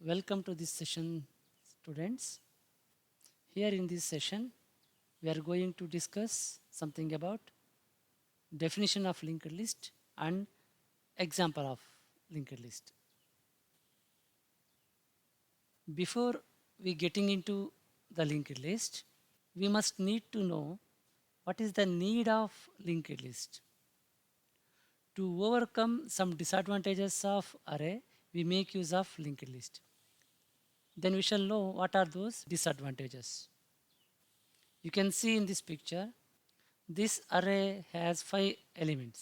Welcome to this session, students. Here in this session, we are going to discuss something about definition of linked list and example of linked list. Before we getting into the linked list, we must need to know what is the need of linked list. To overcome some disadvantages of array, we make use of linked list. Then we shall know what are those disadvantages. You can see in this picture, this array has 5 elements.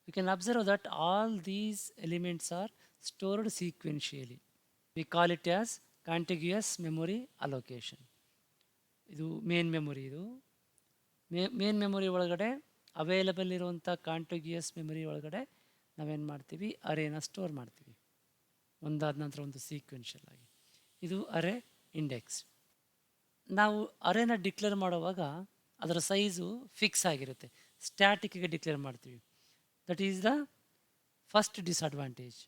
We can observe that all these elements are stored sequentially. We call it as contiguous memory allocation. ಇದು main memory. ಇದು main memory ಒಳಗಡೆ available ಇರುವಂಥ ಕಾಂಟಿಗ್ಯೂಯಸ್ memory ಒಳಗಡೆ ನಾವೇನು ಮಾಡ್ತೀವಿ, ಅರೇನ store ಮಾಡ್ತೀವಿ ಒಂದಾದ ನಂತರ ಒಂದು ಸೀಕ್ವೆನ್ಷಿಯಲ್ ಆಗಿ. ಇದು ಅರೇ ಇಂಡೆಕ್ಸ್. ನಾವು ಅರೇನ ಡಿಕ್ಲೇರ್ ಮಾಡುವಾಗ ಅದರ ಸೈಜು ಫಿಕ್ಸ್ ಆಗಿರುತ್ತೆ, ಸ್ಟ್ಯಾಟಿಕ್ಗೆ ಡಿಕ್ಲೇರ್ ಮಾಡ್ತೀವಿ. That is the first disadvantage.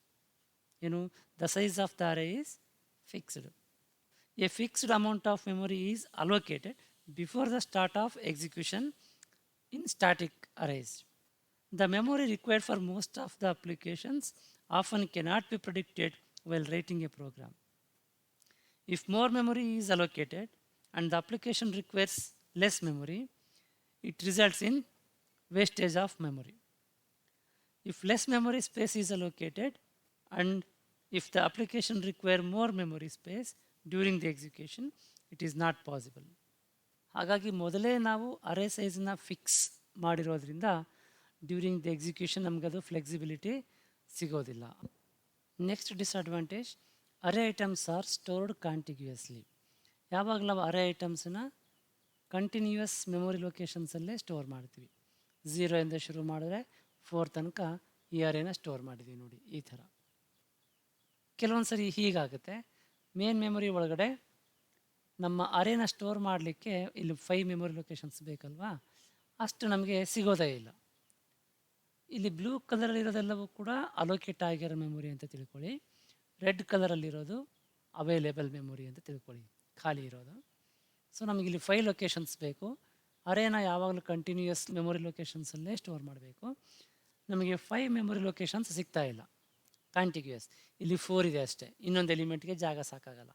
ಏನು, the size of the array is fixed. A fixed amount of memory is allocated before the start of execution in static arrays. The memory required for most of the applications often cannot be predicted while writing a program. If more memory is allocated and the application requires less memory, it results in wastage of memory. If less memory space is allocated and if the application requires more memory space during the execution, it is not possible. ಹಾಗಾಗಿ ಮೊದಲೇ ನಾವು ಅರೇ ಸೈಜನ್ನ fix ಮಾಡಿರೋದ್ರಿಂದ during the execution ನಮಗದು flexibility ಸಿಗೋದಿಲ್ಲ. Next disadvantage, ಅರೇ items R stored ಕಾಂಟಿಗ್ಯೂಯಸ್ಲಿ. ಯಾವಾಗ ನಾವು ಅರೇ ಐಟಮ್ಸನ್ನ continuous memory ಲೊಕೇಶನ್ಸಲ್ಲೇ store ಮಾಡ್ತೀವಿ. 0 ಇಂದ ಶುರು ಮಾಡಿದ್ರೆ 4 ತನಕ ಈ ಅರೇನ ಸ್ಟೋರ್ ಮಾಡಿದ್ದೀವಿ ನೋಡಿ, ಈ ಥರ. ಕೆಲವೊಂದು ಸರಿ ಹೀಗಾಗುತ್ತೆ, ಮೇನ್ ಮೆಮೊರಿ ಒಳಗಡೆ ನಮ್ಮ ಅರೇನ ಸ್ಟೋರ್ ಮಾಡಲಿಕ್ಕೆ ಇಲ್ಲಿ 5 ಮೆಮೊರಿ ಲೊಕೇಶನ್ಸ್ ಬೇಕಲ್ವಾ, ಅಷ್ಟು ನಮಗೆ ಸಿಗೋದೇ ಇಲ್ಲ. ಇಲ್ಲಿ ಬ್ಲೂ ಕಲರಲ್ಲಿರೋದೆಲ್ಲವೂ ಕೂಡ ಅಲೋಕೇಟ್ ಆಗಿರೋ ಮೆಮೊರಿ ಅಂತ ತಿಳ್ಕೊಳ್ಳಿ. ರೆಡ್ ಕಲರಲ್ಲಿರೋದು ಅವೈಲೇಬಲ್ ಮೆಮೊರಿ ಅಂತ ತಿಳ್ಕೊಳ್ಳಿ, ಖಾಲಿ ಇರೋದು. ಸೊ ನಮಗೆ ಇಲ್ಲಿ 5 ಲೊಕೇಶನ್ಸ್ ಬೇಕು. ಅರೇನ ಯಾವಾಗಲೂ ಕಂಟಿನ್ಯೂಯಸ್ ಮೆಮೊರಿ ಲೊಕೇಶನ್ಸಲ್ಲೇ ಸ್ಟೋರ್ ಮಾಡಬೇಕು. ನಮಗೆ 5 ಮೆಮೊರಿ ಲೊಕೇಶನ್ಸ್ ಸಿಗ್ತಾ ಇಲ್ಲ ಕಾಂಟಿಗ್ಯೂಯಸ್. ಇಲ್ಲಿ 4 ಇದೆ ಅಷ್ಟೇ, ಇನ್ನೊಂದು ಎಲಿಮೆಂಟ್ಗೆ ಜಾಗ ಸಾಕಾಗಲ್ಲ.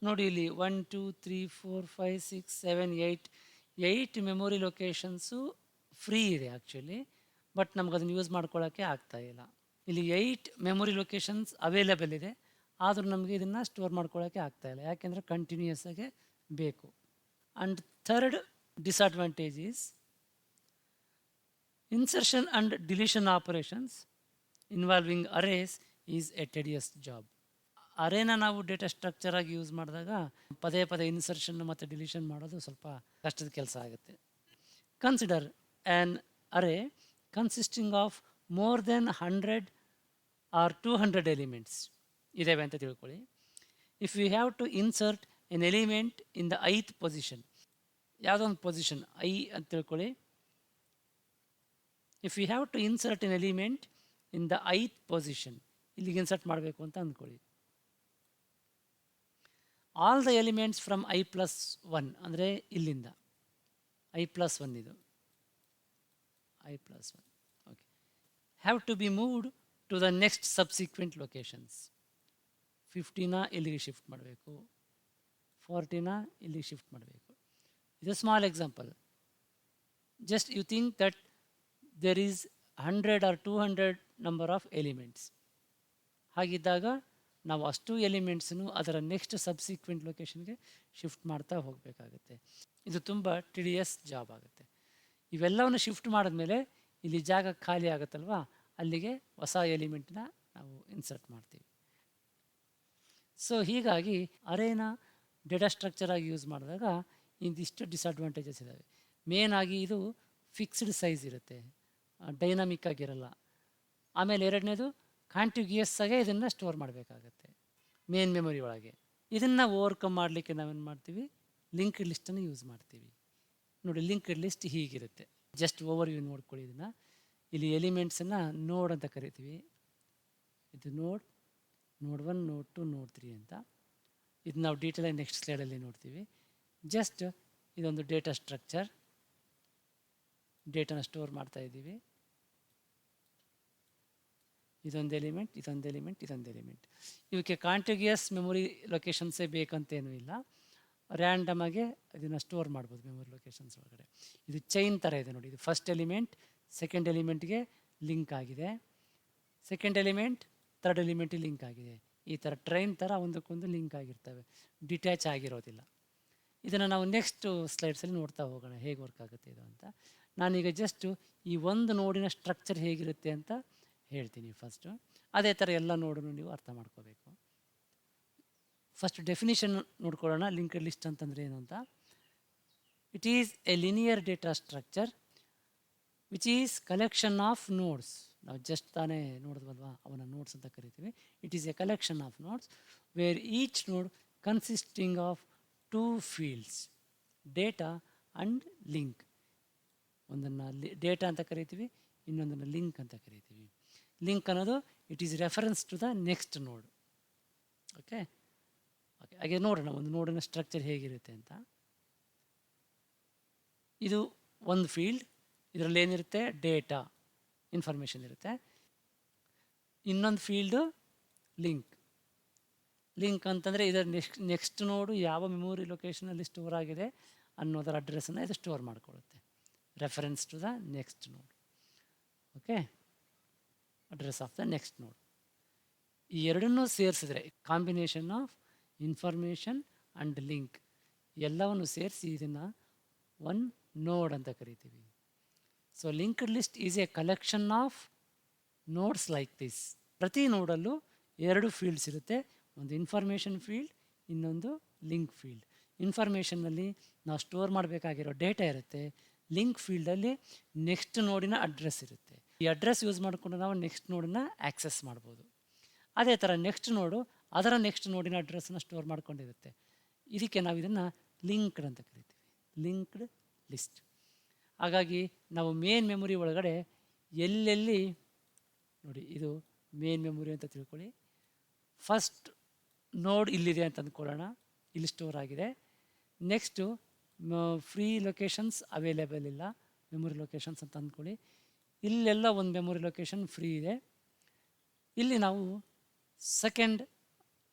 ನೋಡಿ ಇಲ್ಲಿ 1 2 3 4 5 6 7 8 ಮೆಮೊರಿ ಲೊಕೇಶನ್ಸು ಫ್ರೀ ಇದೆ ಆ್ಯಕ್ಚುಲಿ, ಬಟ್ ನಮ್ಗದನ್ನು ಯೂಸ್ ಮಾಡ್ಕೊಳ್ಳೋಕ್ಕೆ ಆಗ್ತಾಯಿಲ್ಲ. ಇಲ್ಲಿ 8 ಮೆಮೊರಿ ಲೊಕೇಶನ್ಸ್ ಅವೈಲೇಬಲ್ ಇದೆ, ಆದರೂ ನಮಗೆ ಇದನ್ನು ಸ್ಟೋರ್ ಮಾಡ್ಕೊಳ್ಳೋಕ್ಕೆ ಆಗ್ತಾಯಿಲ್ಲ, ಯಾಕೆಂದರೆ ಕಂಟಿನ್ಯೂಯಸ್ ಆಗಿ ಬೇಕು. And third disadvantage is insertion and deletion operations involving arrays is a tedious job. ಅರೇನ ನಾವು ಡೇಟಾ ಸ್ಟ್ರಕ್ಚರ್ ಆಗಿ ಯೂಸ್ ಮಾಡಿದಾಗ ಪದೇ ಪದೇ ಇನ್ಸರ್ಷನ್ ಮತ್ತು ಡಿಲೀಷನ್ ಮಾಡೋದು ಸ್ವಲ್ಪ ಕಷ್ಟದ ಕೆಲಸ ಆಗುತ್ತೆ. Consider an array consisting of more than 100 or 200 elements ಇದ್ದಾವೆ ಅಂತ ತಿಳ್ಕೊಳ್ಳಿ. If you have to insert an element in the 8th position, ಯಾವುದೋ ಒಂದು ಪೊಸಿಷನ್ ಐ ಅಂತ ತಿಳ್ಕೊಳ್ಳಿ. If you have to insert an element in the 8th position, ಇಲ್ಲಿಗೆ insert ಮಾಡಬೇಕು ಅಂತ ಅಂದ್ಕೊಳ್ಳಿ. All the elements from i+1 ಅಂದರೆ ಇಲ್ಲಿಂದ i+1 ಇದು i+1 okay, have to be moved to the next subsequent locations. 50ನ ಇಲ್ಲಿಗೆ ಶಿಫ್ಟ್ ಮಾಡಬೇಕು, 40ನ ಇಲ್ಲಿಗೆ ಶಿಫ್ಟ್ ಮಾಡಬೇಕು. ಇದು small example. Just you think that there is 100 or 200 number of elements. ಹಾಗಿದ್ದಾಗ ನಾವು ಅಷ್ಟು ಎಲಿಮೆಂಟ್ಸನ್ನು ಅದರ ನೆಕ್ಸ್ಟ್ ಸಬ್ಸಿಕ್ವೆಂಟ್ ಲೊಕೇಶನ್ಗೆ ಶಿಫ್ಟ್ ಮಾಡ್ತಾ ಹೋಗಬೇಕಾಗುತ್ತೆ. ಇದು ತುಂಬ ಟಿಡಿಯಸ್ ಜಾಬ್ ಆಗುತ್ತೆ. ಇವೆಲ್ಲವನ್ನು ಶಿಫ್ಟ್ ಮಾಡಿದ್ಮೇಲೆ ಇಲ್ಲಿ ಜಾಗ ಖಾಲಿ ಆಗುತ್ತಲ್ವ, ಅಲ್ಲಿಗೆ ಹೊಸ ಎಲಿಮೆಂಟ್ನ ನಾವು ಇನ್ಸರ್ಟ್ ಮಾಡ್ತೀವಿ. ಸೊ ಹೀಗಾಗಿ ಅರೇನ ಡೇಟಾ ಸ್ಟ್ರಕ್ಚರಾಗಿ ಯೂಸ್ ಮಾಡಿದಾಗ ಇಂದಿಷ್ಟು ಡಿಸ್ಅಡ್ವಾಂಟೇಜಸ್ ಇದ್ದಾವೆ. ಮೇನ್ ಆಗಿ ಇದು ಫಿಕ್ಸ್ಡ್ ಸೈಜ್ ಇರುತ್ತೆ, ಡೈನಾಮಿಕ್ ಆಗಿರಲ್ಲ. ಆಮೇಲೆ ಎರಡನೇದು ಕಾಂಟಿಗ್ಯೂಯಸ್ ಆಗಿ ಇದನ್ನು ಸ್ಟೋರ್ ಮಾಡಬೇಕಾಗತ್ತೆ ಮೇನ್ ಮೆಮೊರಿ ಒಳಗೆ. ಇದನ್ನು ಓವರ್ಕಮ್ ಮಾಡಲಿಕ್ಕೆ ನಾವೇನು ಮಾಡ್ತೀವಿ, ಲಿಂಕ್ಡ್ ಲಿಸ್ಟನ್ನು ಯೂಸ್ ಮಾಡ್ತೀವಿ. ನೋಡಿ, ಲಿಂಕ್ಡ್ ಲಿಸ್ಟ್ ಹೀಗಿರುತ್ತೆ. ಜಸ್ಟ್ ಓವರ್ ವ್ಯೂ ನೋಡ್ಕೊಳ್ಳಿ. ಇದನ್ನು ಇಲ್ಲಿ ಎಲಿಮೆಂಟ್ಸನ್ನು ನೋಡ್ ಅಂತ ಕರಿತೀವಿ. ಇದು ನೋಡ್, ನೋಡ್ 1, ನೋಡ್ 2, ನೋಡ್ 3 ಅಂತ. ಇದು ನಾವು ಡೀಟೇಲಾಗಿ ನೆಕ್ಸ್ಟ್ ಸ್ಲೈಡಲ್ಲಿ ನೋಡ್ತೀವಿ. ಜಸ್ಟ್ ಇದೊಂದು ಡೇಟಾ ಸ್ಟ್ರಕ್ಚರ್, ಡೇಟಾನ ಸ್ಟೋರ್ ಮಾಡ್ತಾ ಇದ್ದೀವಿ. ಇದೊಂದು ಎಲಿಮೆಂಟ್, ಇದೊಂದು ಎಲಿಮೆಂಟ್, ಇದೊಂದು ಎಲಿಮೆಂಟ್. ಇವಕ್ಕೆ ಕಾಂಟಿಗ್ಯೂಯಸ್ ಮೆಮೊರಿ ಲೊಕೇಶನ್ಸೇ ಬೇಕಂತೇನೂ ಇಲ್ಲ, ರ್ಯಾಂಡಮ್ ಆಗಿ ಇದನ್ನು ಸ್ಟೋರ್ ಮಾಡ್ಬೋದು ಮೆಮೊರಿ ಲೊಕೇಶನ್ಸ್ ಒಳಗಡೆ. ಇದು ಚೈನ್ ಥರ ಇದೆ ನೋಡಿ. ಇದು ಫಸ್ಟ್ ಎಲಿಮೆಂಟ್ ಸೆಕೆಂಡ್ ಎಲಿಮೆಂಟ್ಗೆ ಲಿಂಕ್ ಆಗಿದೆ, ಸೆಕೆಂಡ್ ಎಲಿಮೆಂಟ್ ಥರ್ಡ್ ಎಲಿಮೆಂಟಿಗೆ ಲಿಂಕ್ ಆಗಿದೆ. ಈ ಥರ ಟ್ರೈನ್ ಥರ ಒಂದಕ್ಕೊಂದು ಲಿಂಕ್ ಆಗಿರ್ತವೆ, ಡಿಟ್ಯಾಚ್ ಆಗಿರೋದಿಲ್ಲ. ಇದನ್ನು ನಾವು ನೆಕ್ಸ್ಟ್ ಸ್ಲೈಡ್ಸಲ್ಲಿ ನೋಡ್ತಾ ಹೋಗೋಣ ಹೇಗೆ ವರ್ಕ್ ಆಗುತ್ತೆ ಇದು ಅಂತ. ನಾನೀಗ ಜಸ್ಟು ಈ ಒಂದು ನೋಡಿನ ಸ್ಟ್ರಕ್ಚರ್ ಹೇಗಿರುತ್ತೆ ಅಂತ ಹೇಳ್ತೀನಿ ಫಸ್ಟು. ಅದೇ ಥರ ಎಲ್ಲ ನೋಡನ್ನು ನೀವು ಅರ್ಥ ಮಾಡ್ಕೋಬೇಕು. ಫಸ್ಟ್ ಡೆಫಿನಿಷನ್ ನೋಡ್ಕೊಳ್ಳೋಣ. ಲಿಂಕ್ಡ್ ಲಿಸ್ಟ್ ಅಂತಂದರೆ ಏನು ಅಂತ. It is a linear data structure which is collection of nodes. ನಾವು ಜಸ್ಟ್ ತಾನೇ ನೋಡಿದ್ವಲ್ವಾ, ಅವನ ನೋಟ್ಸ್ ಅಂತ ಕರಿತೀವಿ. It is a collection of nodes where each node consisting of 2 fields, data and link. ಒಂದನ್ನು ಡೇಟಾ ಅಂತ ಕರಿತೀವಿ, ಇನ್ನೊಂದನ್ನು ಲಿಂಕ್ ಅಂತ ಕರಿತೀವಿ. ಲಿಂಕ್ ಅನ್ನೋದು it is reference to the next node. Okay okay ಹಾಗೆ ನೋಡೋಣ ಒಂದು ನೋಡಿನ ಸ್ಟ್ರಕ್ಚರ್ ಹೇಗಿರುತ್ತೆ ಅಂತ. ಇದು ಒಂದು ಫೀಲ್ಡ್, ಇದರಲ್ಲಿ ಏನಿರುತ್ತೆ ಡೇಟಾ ಇನ್ಫಾರ್ಮೇಷನ್ ಇರುತ್ತೆ. ಇನ್ನೊಂದು ಫೀಲ್ಡು ಲಿಂಕ್. ಲಿಂಕ್ ಅಂತಂದರೆ ಇದರ ನೆಕ್ಸ್ಟ್ ನೋಡು ಯಾವ ಮೆಮೊರಿ ಲೊಕೇಶನಲ್ಲಿ ಸ್ಟೋರ್ ಆಗಿದೆ ಅನ್ನೋದರ ಅಡ್ರೆಸ್ಸನ್ನು ಇದು ಸ್ಟೋರ್ ಮಾಡಿಕೊಳ್ಳುತ್ತೆ, reference to the next node. Okay, address of the next node. ಈ ಎರಡನ್ನೂ ಸೇರಿಸಿದ್ರೆ combination of information and link ಎಲ್ಲವನ್ನು ಸೇರಿಸಿ ಇದನ್ನು ಒನ್ ನೋಡ್ ಅಂತ ಕರಿತೀವಿ. So linked list is a collection of nodes like this. ಪ್ರತಿ ನೋಡಲ್ಲೂ 2 ಫೀಲ್ಡ್ಸ್ ಇರುತ್ತೆ, ಒಂದು ಇನ್ಫಾರ್ಮೇಷನ್ ಫೀಲ್ಡ್, ಇನ್ನೊಂದು ಲಿಂಕ್ ಫೀಲ್ಡ್. ಇನ್ಫಾರ್ಮೇಷನ್ನಲ್ಲಿ ನಾವು ಸ್ಟೋರ್ ಮಾಡಬೇಕಾಗಿರೋ ಡೇಟಾ ಇರುತ್ತೆ, ಲಿಂಕ್ ಫೀಲ್ಡಲ್ಲಿ ನೆಕ್ಸ್ಟ್ ನೋಡಿನ ಅಡ್ರೆಸ್ ಇರುತ್ತೆ. ಈ ಅಡ್ರೆಸ್ ಯೂಸ್ ಮಾಡಿಕೊಂಡು ನಾವು ನೆಕ್ಸ್ಟ್ ನೋಡನ್ನ ಆ್ಯಕ್ಸೆಸ್ ಮಾಡ್ಬೋದು. ಅದೇ ಥರ ನೆಕ್ಸ್ಟ್ ನೋಡು ಅದರ ನೆಕ್ಸ್ಟ್ ನೋಡಿನ ಅಡ್ರೆಸ್ಸನ್ನು ಸ್ಟೋರ್ ಮಾಡ್ಕೊಂಡಿರುತ್ತೆ. ಇದಕ್ಕೆ ನಾವು ಇದನ್ನು ಲಿಂಕ್ಡ್ ಅಂತ ಕರಿತೀವಿ, ಲಿಂಕ್ಡ್ ಲಿಸ್ಟ್. ಹಾಗಾಗಿ ನಾವು ಮೇನ್ ಮೆಮೊರಿ ಒಳಗಡೆ ಎಲ್ಲೆಲ್ಲಿ ನೋಡಿ, ಇದು ಮೇನ್ ಮೆಮೊರಿ ಅಂತ ತಿಳ್ಕೊಳ್ಳಿ. ಫಸ್ಟ್ ನೋಡ್ ಇಲ್ಲಿದೆ ಅಂತ ಅಂದ್ಕೊಳ್ಳೋಣ, ಇಲ್ಲಿ ಸ್ಟೋರ್ ಆಗಿದೆ. ನೆಕ್ಸ್ಟು ಫ್ರೀ ಲೊಕೇಶನ್ಸ್ ಅವೈಲೇಬಲ್ ಇಲ್ಲ, ಮೆಮೊರಿ ಲೊಕೇಶನ್ಸ್ ಅಂತ ಅಂದ್ಕೊಳ್ಳಿ. ಇಲ್ಲೆಲ್ಲ ಒಂದು ಮೆಮೊರಿ ಲೊಕೇಶನ್ ಫ್ರೀ ಇದೆ. ಇಲ್ಲಿ ನಾವು ಸೆಕೆಂಡ್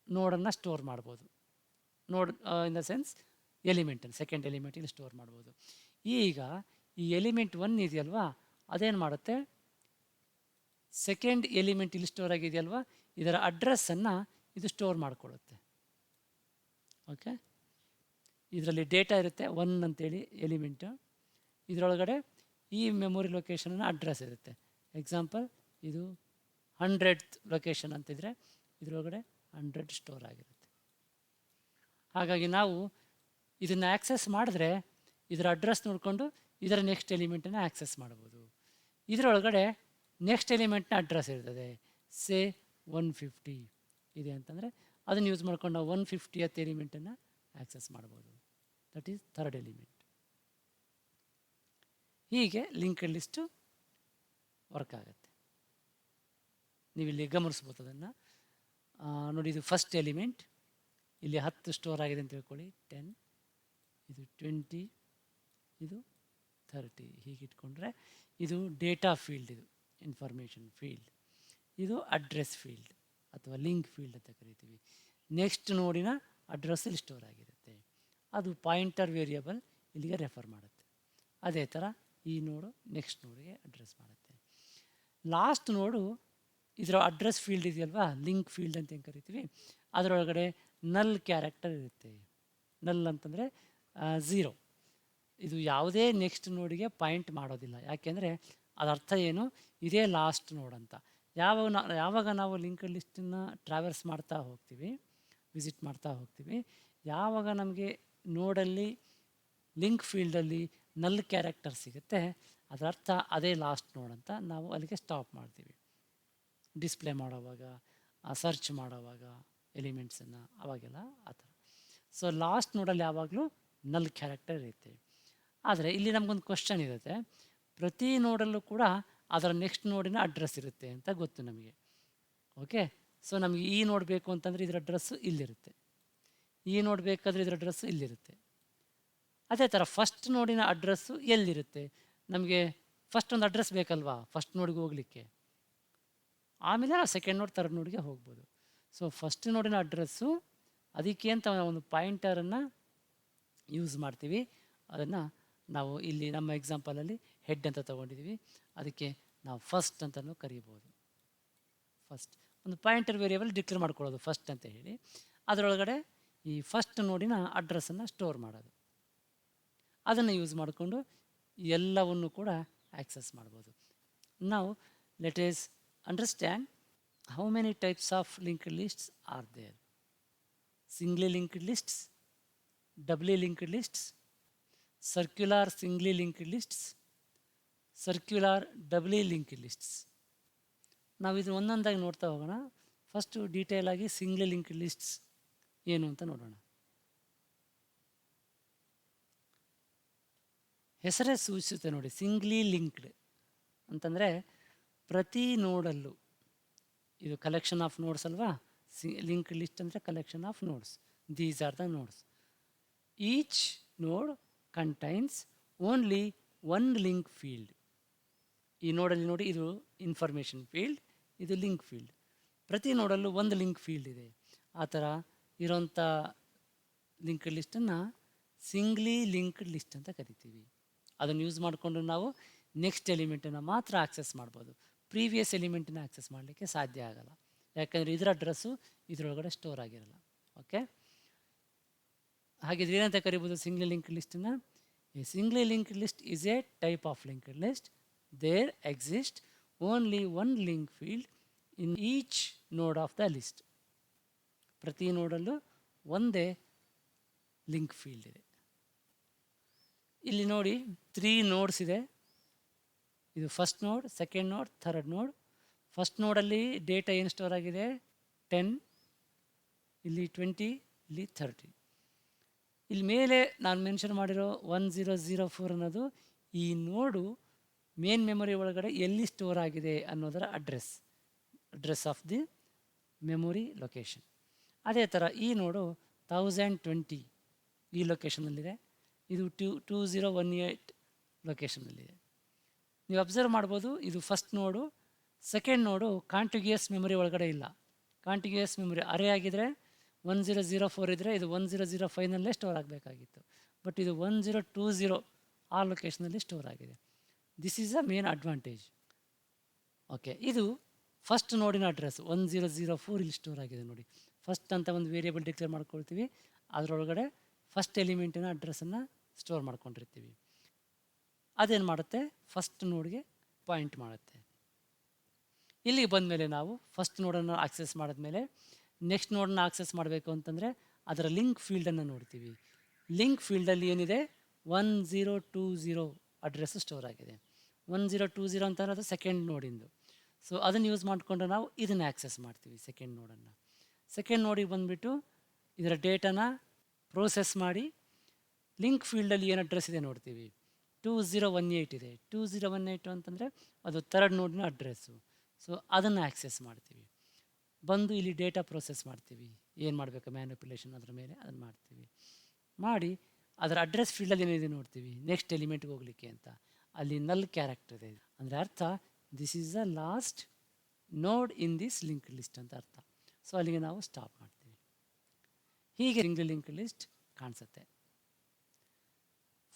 ನೋಡನ್ನು ಸ್ಟೋರ್ ಮಾಡ್ಬೋದು. ನೋಡ್ ಇನ್ ದ ಸೆನ್ಸ್ ಎಲಿಮೆಂಟನ್ನು, ಸೆಕೆಂಡ್ ಎಲಿಮೆಂಟ್ ಇಲ್ಲಿ ಸ್ಟೋರ್ ಮಾಡ್ಬೋದು. ಈಗ ಈ ಎಲಿಮೆಂಟ್ 1 ಇದೆಯಲ್ವಾ, ಅದೇನು ಮಾಡುತ್ತೆ, ಸೆಕೆಂಡ್ ಎಲಿಮೆಂಟ್ ಇಲ್ಲಿ ಸ್ಟೋರ್ ಆಗಿದೆಯಲ್ವಾ, ಇದರ ಅಡ್ರೆಸ್ಸನ್ನು ಇದು ಸ್ಟೋರ್ ಮಾಡಿಕೊಳ್ಳುತ್ತೆ. ಓಕೆ, ಇದರಲ್ಲಿ ಡೇಟಾ ಇರುತ್ತೆ 1 ಅಂತೇಳಿ ಎಲಿಮೆಂಟು. ಇದರೊಳಗಡೆ ಈ ಮೆಮೊರಿ ಲೊಕೇಶನ್ನ ಅಡ್ರೆಸ್ ಇರುತ್ತೆ. ಎಕ್ಸಾಂಪಲ್ ಇದು 100th ಲೊಕೇಶನ್ ಅಂತಿದ್ರೆ ಇದರೊಳಗಡೆ 100 ಸ್ಟೋರ್ ಆಗಿರುತ್ತೆ. ಹಾಗಾಗಿ ನಾವು ಇದನ್ನು ಆ್ಯಕ್ಸೆಸ್ ಮಾಡಿದ್ರೆ ಇದರ ಅಡ್ರೆಸ್ ನೋಡಿಕೊಂಡು ಇದರ ನೆಕ್ಸ್ಟ್ ಎಲಿಮೆಂಟನ್ನು ಆ್ಯಕ್ಸೆಸ್ ಮಾಡ್ಬೋದು. ಇದರೊಳಗಡೆ ನೆಕ್ಸ್ಟ್ ಎಲಿಮೆಂಟ್ನ ಅಡ್ರೆಸ್ ಇರ್ತದೆ, ಸೇ 150 ಇದೆ ಅಂತಂದರೆ ಅದನ್ನು ಯೂಸ್ ಮಾಡ್ಕೊಂಡು ನಾವು 150th ಎಲಿಮೆಂಟನ್ನು ಆ್ಯಕ್ಸೆಸ್ ಮಾಡ್ಬೋದು. That is third element. ಹೀಗೆ ಲಿಂಕ್ಡ್ ಲಿಸ್ಟು ವರ್ಕ್ ಆಗುತ್ತೆ. ನೀವಿಲ್ಲಿ ಗಮನಿಸ್ಬೋದು ಅದನ್ನು. ನೋಡಿ, ಇದು ಫಸ್ಟ್ ಎಲಿಮೆಂಟ್, ಇಲ್ಲಿ 10 ಸ್ಟೋರ್ ಆಗಿದೆ ಅಂತ ತಿಳ್ಕೊಳ್ಳಿ, 10, ಇದು 20, ಇದು 30. ಹೀಗೆ ಇಟ್ಕೊಂಡ್ರೆ ಇದು ಡೇಟಾ ಫೀಲ್ಡ್, ಇದು ಇನ್ಫಾರ್ಮೇಷನ್ ಫೀಲ್ಡ್, ಇದು ಅಡ್ರೆಸ್ ಫೀಲ್ಡ್ ಅಥವಾ ಲಿಂಕ್ ಫೀಲ್ಡ್ ಅಂತ ಕರಿತೀವಿ. ನೆಕ್ಸ್ಟ್ ನೋಡಿನ ಅಡ್ರೆಸ್ ಇಲ್ಲಿ ಸ್ಟೋರ್ ಆಗಿರುತ್ತೆ, ಅದು ಪಾಯಿಂಟರ್ ವೇರಿಯಬಲ್ ಇಲ್ಲಿಗೆ ರೆಫರ್ ಮಾಡುತ್ತೆ. ಅದೇ ಥರ ಈ ನೋಡು ನೆಕ್ಸ್ಟ್ ನೋಡಿಗೆ ಅಡ್ರೆಸ್ ಮಾಡುತ್ತೆ. ಲಾಸ್ಟ್ ನೋಡು ಇದರ ಅಡ್ರೆಸ್ ಫೀಲ್ಡ್ ಇದೆಯಲ್ವಾ, ಲಿಂಕ್ ಫೀಲ್ಡ್ ಅಂತ ಏನು ಕರಿತೀವಿ, ಅದರೊಳಗಡೆ ನಲ್ ಕ್ಯಾರೆಕ್ಟರ್ ಇರುತ್ತೆ. ನಲ್ ಅಂತಂದರೆ 0. ಇದು ಯಾವುದೇ ನೆಕ್ಸ್ಟ್ ನೋಡಿಗೆ ಪಾಯಿಂಟ್ ಮಾಡೋದಿಲ್ಲ. ಯಾಕೆಂದರೆ ಅದರ್ಥ ಏನು, ಇದೇ ಲಾಸ್ಟ್ ನೋಡ್ ಅಂತ. ಯಾವಾಗ ನಾವು ಲಿಂಕ್ಡ್ ಲಿಸ್ಟನ್ನು ಟ್ರಾವೆಲ್ಸ್ ಮಾಡ್ತಾ ಹೋಗ್ತೀವಿ, ವಿಸಿಟ್ ಮಾಡ್ತಾ ಹೋಗ್ತೀವಿ, ಯಾವಾಗ ನಮಗೆ ನೋಡಲ್ಲಿ ಲಿಂಕ್ ಫೀಲ್ಡಲ್ಲಿ ನಲ್ ಕ್ಯಾರೆಕ್ಟರ್ ಸಿಗುತ್ತೆ, ಅದರರ್ಥ ಅದೇ ಲಾಸ್ಟ್ ನೋಡ್ ಅಂತ ನಾವು ಅಲ್ಲಿಗೆ ಸ್ಟಾಪ್ ಮಾಡ್ತೀವಿ. ಡಿಸ್ಪ್ಲೇ ಮಾಡೋವಾಗ, ಸರ್ಚ್ ಮಾಡೋವಾಗ ಎಲಿಮೆಂಟ್ಸನ್ನು ಅವಾಗೆಲ್ಲ ಆ ಥರ. ಸೊ ಲಾಸ್ಟ್ ನೋಡಲ್ಲಿ ಯಾವಾಗಲೂ ನಲ್ ಕ್ಯಾರೆಕ್ಟರ್ ಇರುತ್ತೆ. ಆದರೆ ಇಲ್ಲಿ ನಮಗೊಂದು ಕ್ವಶನ್ ಇರುತ್ತೆ, ಪ್ರತಿ ನೋಡಲ್ಲೂ ಕೂಡ ಅದರ ನೆಕ್ಸ್ಟ್ ನೋಡಿನ ಅಡ್ರೆಸ್ ಇರುತ್ತೆ ಅಂತ ಗೊತ್ತು ನಮಗೆ. ಓಕೆ, ಸೊ ನಮಗೆ ಈ ನೋಡ್ ಬೇಕು ಅಂತಂದರೆ ಇದರ ಅಡ್ರೆಸ್ಸು ಇಲ್ಲಿರುತ್ತೆ, ಈ ನೋಡ್ ಬೇಕಾದರೆ ಇದರ ಅಡ್ರೆಸ್ಸು ಇಲ್ಲಿರುತ್ತೆ. ಅದೇ ಥರ ಫಸ್ಟ್ ನೋಡಿನ ಅಡ್ರೆಸ್ಸು ಎಲ್ಲಿರುತ್ತೆ, ನಮಗೆ ಫಸ್ಟ್ ಒಂದು ಅಡ್ರೆಸ್ ಬೇಕಲ್ವಾ ಫಸ್ಟ್ ನೋಡಿಗೆ ಹೋಗಲಿಕ್ಕೆ, ಆಮೇಲೆ ನಾವು ಸೆಕೆಂಡ್ ನೋಡ್ ಥರ್ಡ್ ನೋಡಿಗೆ ಹೋಗ್ಬೋದು. ಸೊ ಫಸ್ಟ್ ನೋಡಿನ ಅಡ್ರೆಸ್ಸು ಅದಕ್ಕೆ ಅಂತ ಒಂದು ಪಾಯಿಂಟರನ್ನು ಯೂಸ್ ಮಾಡ್ತೀವಿ. ಅದನ್ನು ನಾವು ಇಲ್ಲಿ ನಮ್ಮ ಎಕ್ಸಾಂಪಲಲ್ಲಿ ಹೆಡ್ ಅಂತ ತೊಗೊಂಡಿದ್ದೀವಿ, ಅದಕ್ಕೆ ನಾವು ಫಸ್ಟ್ ಅಂತಲೂ ಕರೀಬೋದು. ಫಸ್ಟ್ ಒಂದು ಪಾಯಿಂಟರ್ ವೇರಿಯೇಬಲ್ ಡಿಕ್ಲೇರ್ ಮಾಡ್ಕೊಳ್ಳೋದು ಫಸ್ಟ್ ಅಂತ ಹೇಳಿ, ಅದರೊಳಗಡೆ ಈ ಫಸ್ಟ್ ನೋಡಿನ ಅಡ್ರೆಸ್ಸನ್ನು ಸ್ಟೋರ್ ಮಾಡೋದು. ಅದನ್ನು ಯೂಸ್ ಮಾಡಿಕೊಂಡು ಎಲ್ಲವನ್ನು ಕೂಡ ಆಕ್ಸೆಸ್ ಮಾಡ್ಬೋದು. ನಾವು let us understand how many types of linked lists are there. Singly linked lists, doubly linked lists, circular singly linked lists, circular doubly linked lists. ನಾವು ಇದು ಒಂದೊಂದಾಗಿ ನೋಡ್ತಾ ಹೋಗೋಣ. ಫಸ್ಟು ಡೀಟೇಲ್ ಆಗಿ ಸಿಂಗ್ಲಿ ಲಿಂಕ್ಡ್ ಲಿಸ್ಟ್ಸ್ ಏನು ಅಂತ ನೋಡೋಣ. ಹೆಸರೇ ಸೂಚಿಸುತ್ತೆ ನೋಡಿ, ಸಿಂಗ್ಲಿ ಲಿಂಕ್ಡ್ ಅಂತಂದರೆ ಪ್ರತಿ ನೋಡಲ್ಲೂ, ಇದು ಕಲೆಕ್ಷನ್ ಆಫ್ ನೋಡ್ಸ್ ಅಲ್ವಾ, ಲಿಂಕ್ಡ್ ಲಿಸ್ಟ್ ಅಂದರೆ collection of nodes, these are the nodes. Each node contains only one link field. ಈ ನೋಡಲ್ಲಿ ನೋಡಿ, ಇದು ಇನ್ಫಾರ್ಮೇಷನ್ ಫೀಲ್ಡ್, ಇದು ಲಿಂಕ್ ಫೀಲ್ಡ್. ಪ್ರತಿ ನೋಡಲ್ಲೂ ಒಂದು ಲಿಂಕ್ ಫೀಲ್ಡ್ ಇದೆ. ಆ ಥರ ಇರೋಂಥ ಲಿಂಕ್ಡ್ ಲಿಸ್ಟನ್ನು ಸಿಂಗ್ಲಿ ಲಿಂಕ್ಡ್ ಲಿಸ್ಟ್ ಅಂತ ಕರಿತೀವಿ. ಅದನ್ನು ಯೂಸ್ ಮಾಡಿಕೊಂಡು ನಾವು ನೆಕ್ಸ್ಟ್ ಎಲಿಮೆಂಟನ್ನು ಮಾತ್ರ ಆಕ್ಸೆಸ್ ಮಾಡ್ಬೋದು, ಪ್ರೀವಿಯಸ್ ಎಲಿಮೆಂಟನ್ನ ಆಕ್ಸೆಸ್ ಮಾಡಲಿಕ್ಕೆ ಸಾಧ್ಯ ಆಗಲ್ಲ, ಯಾಕಂದರೆ ಇದರ ಅಡ್ರೆಸ್ಸು ಇದರೊಳಗಡೆ ಸ್ಟೋರ್ ಆಗಿರಲ್ಲ. ಓಕೆ, ಹಾಗಿದ್ರೆ ಏನಂತ ಕರಿಬೋದು ಸಿಂಗ್ಲಿ ಲಿಂಕ್ಡ್ ಲಿಸ್ಟನ್ನು? A singly linked list is a type of linked list. There exist only one link field in each node of the list. ಪ್ರತಿ ನೋಡಲ್ಲೂ ಒಂದೇ ಲಿಂಕ್ ಫೀಲ್ಡ್ ಇದೆ. ಇಲ್ಲಿ ನೋಡಿ 3 ನೋಡ್ಸ್ ಇದೆ. ಇದು ಫಸ್ಟ್ ನೋಡ್, ಸೆಕೆಂಡ್ ನೋಡ್, ಥರ್ಡ್ ನೋಡ್. ಫಸ್ಟ್ ನೋಡಲ್ಲಿ ಡೇಟಾ ಏನು ಸ್ಟೋರ್ ಆಗಿದೆ 10, ಇಲ್ಲಿ 20, ಇಲ್ಲಿ 30. ಇಲ್ಲಿ ಮೇಲೆ ನಾನು ಮೆನ್ಷನ್ ಮಾಡಿರೋ 1004 ಅನ್ನೋದು ಈ ನೋಡು ಮೇನ್ ಮೆಮೊರಿ ಒಳಗಡೆ ಎಲ್ಲಿ ಸ್ಟೋರ್ ಆಗಿದೆ ಅನ್ನೋದರ address of the memory location. ಅದೇ ಥರ ಈ ನೋಡು 1020 ಈ ಲೊಕೇಶನಲ್ಲಿದೆ, ಇದು 2018 ಲೊಕೇಶನಲ್ಲಿದೆ. ನೀವು ಅಬ್ಸರ್ವ್ ಮಾಡ್ಬೋದು, ಇದು ಫಸ್ಟ್ ನೋಡು. ಸೆಕೆಂಡ್ ನೋಡು ಕಾಂಟಿಗ್ಯೂಯಸ್ ಮೆಮೊರಿ ಒಳಗಡೆ ಇಲ್ಲ. ಕಾಂಟಿಗ್ಯೂಯಸ್ ಮೆಮೊರಿ ಅರೇ ಆಗಿದ್ದರೆ 1004 ಇದ್ದರೆ ಇದು 1005ನಲ್ಲೇ ಸ್ಟೋರ್ ಆಗಬೇಕಾಗಿತ್ತು, ಬಟ್ ಇದು 1020 ಆ ಲೊಕೇಶನಲ್ಲಿ ಸ್ಟೋರ್ ಆಗಿದೆ. This is a main advantage. Okay, ಇದು ಫಸ್ಟ್ ನೋಡಿನ ಅಡ್ರೆಸ್ 1004 ಇಲ್ಲಿ ಸ್ಟೋರ್ ಆಗಿದೆ ನೋಡಿ. ಫಸ್ಟ್ ಅಂತ ಒಂದು ವೇರಿಯೇಬಲ್ ಡಿಕ್ಲೇರ್ ಮಾಡ್ಕೊಳ್ತೀವಿ, ಅದರೊಳಗಡೆ ಫಸ್ಟ್ ಎಲಿಮೆಂಟಿನ ಅಡ್ರೆಸ್ಸನ್ನು ಸ್ಟೋರ್ ಮಾಡ್ಕೊಂಡಿರ್ತೀವಿ. ಅದೇನು ಮಾಡುತ್ತೆ, ಫಸ್ಟ್ ನೋಡ್ಗೆ ಪಾಯಿಂಟ್ ಮಾಡುತ್ತೆ. ಇಲ್ಲಿಗೆ ಬಂದಮೇಲೆ ನಾವು ಫಸ್ಟ್ ನೋಡನ್ನು ಆಕ್ಸೆಸ್ ಮಾಡಿದ್ಮೇಲೆ ನೆಕ್ಸ್ಟ್ ನೋಡನ್ನು ಆಕ್ಸೆಸ್ ಮಾಡಬೇಕು ಅಂತಂದರೆ ಅದರ ಲಿಂಕ್ ಫೀಲ್ಡನ್ನು ನೋಡ್ತೀವಿ. ಲಿಂಕ್ ಫೀಲ್ಡಲ್ಲಿ ಏನಿದೆ 1020 ಅಡ್ರೆಸ್ ಸ್ಟೋರ್ ಆಗಿದೆ. 1020 ಅಂತ ಅನ್ನೋದು ಸೆಕೆಂಡ್ ನೋಡಿಂದು. ಸೊ ಅದನ್ನು ಯೂಸ್ ಮಾಡಿಕೊಂಡು ನಾವು ಇದನ್ನು ಆಕ್ಸೆಸ್ ಮಾಡ್ತೀವಿ, ಸೆಕೆಂಡ್ ನೋಡನ್ನು. ಸೆಕೆಂಡ್ ನೋಡಿಗೆ ಬಂದುಬಿಟ್ಟು ಇದರ ಡೇಟಾನ ಪ್ರೋಸೆಸ್ ಮಾಡಿ ಲಿಂಕ್ ಫೀಲ್ಡಲ್ಲಿ ಏನು ಅಡ್ರೆಸ್ ಇದೆ ನೋಡ್ತೀವಿ. 2018 ಇದೆ. 2018 ಅಂತಂದರೆ ಅದು ಥರ್ಡ್ ನೋಡಿನ ಅಡ್ರೆಸ್ಸು. ಸೊ ಅದನ್ನು ಆಕ್ಸೆಸ್ ಮಾಡ್ತೀವಿ. ಬಂದು ಇಲ್ಲಿ ಡೇಟಾ ಪ್ರೋಸೆಸ್ ಮಾಡ್ತೀವಿ, ಏನು ಮಾಡಬೇಕು ಮ್ಯಾನಿಪ್ಯುಲೇಷನ್ ಅದರ ಮೇಲೆ ಅದನ್ನು ಮಾಡ್ತೀವಿ. ಮಾಡಿ ಅದರ ಅಡ್ರೆಸ್ ಫೀಲ್ಡಲ್ಲಿ ಏನಿದೆ ನೋಡ್ತೀವಿ, ನೆಕ್ಸ್ಟ್ ಎಲಿಮೆಂಟ್ಗೆ ಹೋಗಲಿಕ್ಕೆ ಅಂತ. ಅಲ್ಲಿ ನಲ್ ಕ್ಯಾರೆಕ್ಟರ್ ಇದೆ, ಅಂದರೆ ಅರ್ಥ ದಿಸ್ ಈಸ್ ದ ಲಾಸ್ಟ್ ನೋಡ್ ಇನ್ ದಿಸ್ ಲಿಂಕ್ಡ್ ಲಿಸ್ಟ್ ಅಂತ ಅರ್ಥ. ಸೊ ಅಲ್ಲಿಗೆ ನಾವು ಸ್ಟಾಪ್ ಮಾಡ್ತೀವಿ. ಹೀಗೆ ಲಿಂಕ್ಡ್ ಲಿಸ್ಟ್ ಕಾಣಿಸುತ್ತೆ.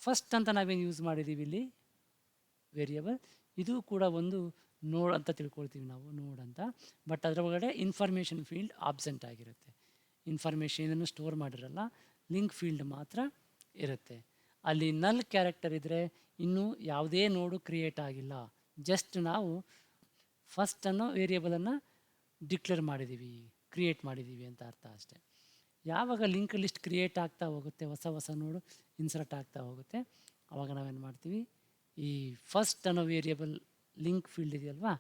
ಫಸ್ಟ್ ಅಂತ ನಾವೇನು ಯೂಸ್ ಮಾಡಿದ್ದೀವಿ ಇಲ್ಲಿ ವೇರಿಯೇಬಲ್, ಇದು ಕೂಡ ಒಂದು ನೋಡ್ ಅಂತ ತಿಳ್ಕೊಳ್ತೀವಿ ನಾವು, ನೋಡ್ ಅಂತ. ಬಟ್ ಅದರ ಒಳಗಡೆ ಇನ್ಫಾರ್ಮೇಷನ್ ಫೀಲ್ಡ್ ಆಬ್ಸೆಂಟ್ ಆಗಿರುತ್ತೆ. ಇನ್ಫಾರ್ಮೇಷನನ್ನು ಸ್ಟೋರ್ ಮಾಡಿರಲ್ಲ, ಲಿಂಕ್ ಫೀಲ್ಡ್ ಮಾತ್ರ ಇರುತ್ತೆ. ಅಲ್ಲಿ ನಲ್ ಕ್ಯಾರೆಕ್ಟರ್ ಇದ್ದರೆ ಇನ್ನೂ ಯಾವುದೇ ನೋಡು ಕ್ರಿಯೇಟ್ ಆಗಿಲ್ಲ, ಜಸ್ಟ್ ನಾವು ಫಸ್ಟ್ ಅನ್ನೋ ವೇರಿಯೇಬಲನ್ನು ಡಿಕ್ಲೇರ್ ಮಾಡಿದ್ದೀವಿ, ಕ್ರಿಯೇಟ್ ಮಾಡಿದ್ದೀವಿ ಅಂತ ಅರ್ಥ ಅಷ್ಟೇ. ಯಾವಾಗ ಲಿಂಕ್ ಲಿಸ್ಟ್ ಕ್ರಿಯೇಟ್ ಆಗ್ತಾ ಹೋಗುತ್ತೆ, ಹೊಸ ನೋಡು ಇನ್ಸರ್ಟ್ ಆಗ್ತಾ ಹೋಗುತ್ತೆ, ಆವಾಗ ನಾವೇನು ಮಾಡ್ತೀವಿ, ಈ ಫಸ್ಟ್ ಅನ್ನೋ ವೇರಿಯೇಬಲ್ ಲಿಂಕ್ ಫೀಲ್ಡ್ ಇದೆಯಲ್ವಾ,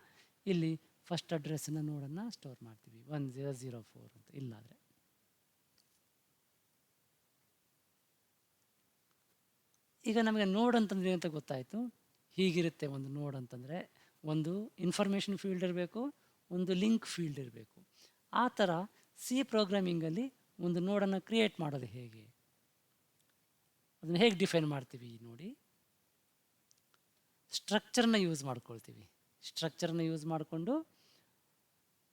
ಇಲ್ಲಿ ಫಸ್ಟ್ ಅಡ್ರೆಸ್ಸನ್ನು ನೋಡನ್ನು ಸ್ಟೋರ್ ಮಾಡ್ತೀವಿ 1004 ಅಂತ. ಇಲ್ಲಾದರೆ ಈಗ ನಮಗೆ ನೋಡ್ ಅಂತಂದರೆ ಅಂತ ಗೊತ್ತಾಯಿತು. ಹೀಗಿರುತ್ತೆ ಒಂದು ನೋಡ್ ಅಂತಂದರೆ, ಒಂದು ಇನ್ಫಾರ್ಮೇಷನ್ ಫೀಲ್ಡ್ ಇರಬೇಕು, ಒಂದು ಲಿಂಕ್ ಫೀಲ್ಡ್ ಇರಬೇಕು. ಆ ಥರ ಸಿ ಪ್ರೋಗ್ರಾಮಿಂಗಲ್ಲಿ ಒಂದು ನೋಡನ್ನು ಕ್ರಿಯೇಟ್ ಮಾಡೋದು ಹೇಗೆ, ಅದನ್ನು ಹೇಗೆ ಡಿಫೈನ್ ಮಾಡ್ತೀವಿ ನೋಡಿ. ಸ್ಟ್ರಕ್ಚರ್ನ ಯೂಸ್ ಮಾಡ್ಕೊಳ್ತೀವಿ. ಸ್ಟ್ರಕ್ಚರ್ನ ಯೂಸ್ ಮಾಡಿಕೊಂಡು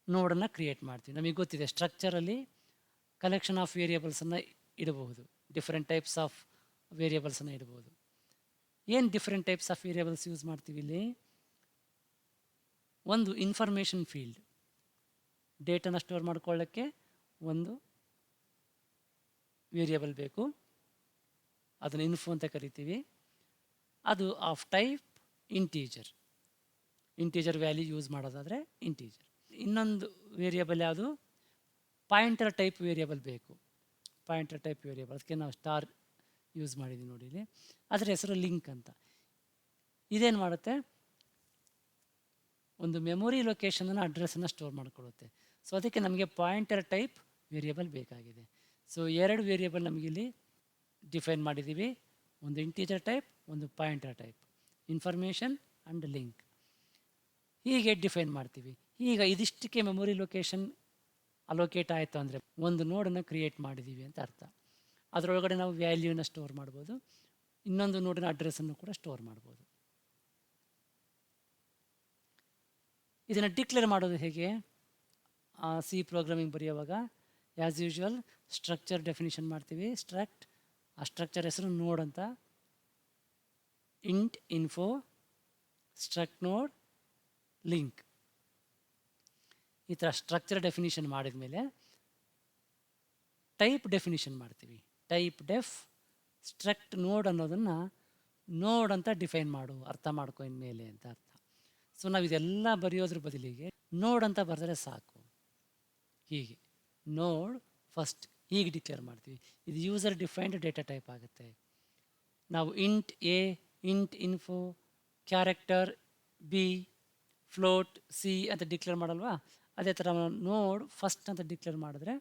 ನೋಡನ್ನು ಕ್ರಿಯೇಟ್ ಮಾಡ್ತೀವಿ. ನಮಗೆ ಗೊತ್ತಿದೆ ಸ್ಟ್ರಕ್ಚರಲ್ಲಿ ಕಲೆಕ್ಷನ್ ಆಫ್ ವೇರಿಯೇಬಲ್ಸನ್ನು ಇಡಬಹುದು, ಡಿಫ್ರೆಂಟ್ ಟೈಪ್ಸ್ ಆಫ್ ವೇರಿಯೇಬಲ್ಸನ್ನು ಇಡಬಹುದು. ಏನು different types of variables use ಮಾಡ್ತೀವಿ ಇಲ್ಲಿ? ಒಂದು ಇನ್ಫಾರ್ಮೇಷನ್ ಫೀಲ್ಡ್, ಡೇಟನ್ನು ಸ್ಟೋರ್ ಮಾಡ್ಕೊಳ್ಳೋಕ್ಕೆ ಒಂದು ವೇರಿಯೇಬಲ್ ಬೇಕು, ಅದನ್ನು ಇನ್ಫೋ ಅಂತ ಕರಿತೀವಿ. ಅದು of type integer value use ಮಾಡೋದಾದರೆ ಇಂಟೀಜರ್. ಇನ್ನೊಂದು ವೇರಿಯೇಬಲ್ ಯಾವುದು? ಪಾಯಿಂಟರ್ ಟೈಪ್ ವೇರಿಯೇಬಲ್ ಬೇಕು. ಪಾಯಿಂಟರ್ ಟೈಪ್ ವೇರಿಯೇಬಲ್, ಅದಕ್ಕೆ ನಾವು ಸ್ಟಾರ್ ಯೂಸ್ ಮಾಡಿದ್ದೀವಿ ನೋಡಿ ಇಲ್ಲಿ. ಅದರ ಹೆಸರು ಲಿಂಕ್ ಅಂತ. ಇದೇನು ಮಾಡುತ್ತೆ? ಒಂದು ಮೆಮೊರಿ ಲೊಕೇಶನನ್ನು ಅಡ್ರೆಸ್ಸನ್ನು ಸ್ಟೋರ್ ಮಾಡಿಕೊಡುತ್ತೆ. ಸೊ ಅದಕ್ಕೆ ನಮಗೆ ಪಾಯಿಂಟರ್ ಟೈಪ್ ವೇರಿಯೇಬಲ್ ಬೇಕಾಗಿದೆ. ಸೊ ಎರಡು ವೇರಿಯೇಬಲ್ ನಮಗಿಲ್ಲಿ ಡಿಫೈನ್ ಮಾಡಿದ್ದೀವಿ, ಒಂದು ಇಂಟೀಜರ್ ಟೈಪ್, ಒಂದು pointer type, information and link. ಹೀಗೆ ಡಿಫೈನ್ ಮಾಡ್ತೀವಿ. ಈಗ ಇದಿಷ್ಟಕ್ಕೆ ಮೆಮೊರಿ ಲೊಕೇಶನ್ ಅಲೋಕೇಟ್ ಆಯಿತು ಅಂದರೆ ಒಂದು ನೋಡನ್ನು ಕ್ರಿಯೇಟ್ ಮಾಡಿದ್ದೀವಿ ಅಂತ ಅರ್ಥ. ಅದರೊಳಗಡೆ ನಾವು ವ್ಯಾಲ್ಯೂನ ಸ್ಟೋರ್ ಮಾಡ್ಬೋದು, ಇನ್ನೊಂದು ನೋಡಿನ ಅಡ್ರೆಸ್ಸನ್ನು ಕೂಡ ಸ್ಟೋರ್ ಮಾಡ್ಬೋದು. ಇದನ್ನು ಡಿಕ್ಲೇರ್ ಮಾಡೋದು ಹೇಗೆ? ಸಿ ಪ್ರೋಗ್ರಾಮಿಂಗ್ ಬರೆಯುವಾಗ ಆ್ಯಸ್ ಯೂಶ್ವಲ್ ಸ್ಟ್ರಕ್ಚರ್ ಡೆಫಿನಿಷನ್ ಮಾಡ್ತೀವಿ. ಸ್ಟ್ರಕ್ಟ್, ಆ ಸ್ಟ್ರಕ್ಚರ್ ಹೆಸರು ನೋಡ್ ಅಂತ, ಇಂಟ್ ಇನ್ಫೋ ಸ್ಟ್ರಕ್ಟ್ ನೋಡ್ ಲಿಂಕ್. ಈ ಥರ ಸ್ಟ್ರಕ್ಚರ್ ಡೆಫಿನಿಷನ್ ಮಾಡಿದ ಮೇಲೆ ಟೈಪ್ ಡೆಫಿನಿಷನ್ ಮಾಡ್ತೀವಿ. ಟೈಪ್ ಡೆಫ್ ಸ್ಟ್ರಕ್ಟ್ ನೋಡ್ ಅನ್ನೋದನ್ನು ನೋಡ್ ಅಂತ ಡಿಫೈನ್ ಮಾಡು, ಅರ್ಥ ಮಾಡ್ಕೊ ಇನ್ಮೇಲೆ ಅಂತ ಅರ್ಥ. ಸೊ ನಾವು ಇದೆಲ್ಲ ಬರೆಯೋದ್ರ ಬದಲಿಗೆ ನೋಡ್ ಅಂತ ಬರೆದ್ರೆ ಸಾಕು. ಹೀಗೆ ನೋಡ್ ಫಸ್ಟ್ ಹೀಗೆ ಡಿಕ್ಲೇರ್ ಮಾಡ್ತೀವಿ. ಇದು ಯೂಸರ್ ಡಿಫೈನ್ಡ್ ಡೇಟಾ ಟೈಪ್ ಆಗುತ್ತೆ. ನಾವು int A, int info, character B, float C ಅಂತ ಡಿಕ್ಲೇರ್ ಮಾಡಲ್ವಾ? ಅದೇ ಥರ ನೋಡ್ ಫಸ್ಟ್ ಅಂತ ಡಿಕ್ಲೇರ್ ಮಾಡಿದ್ರೆ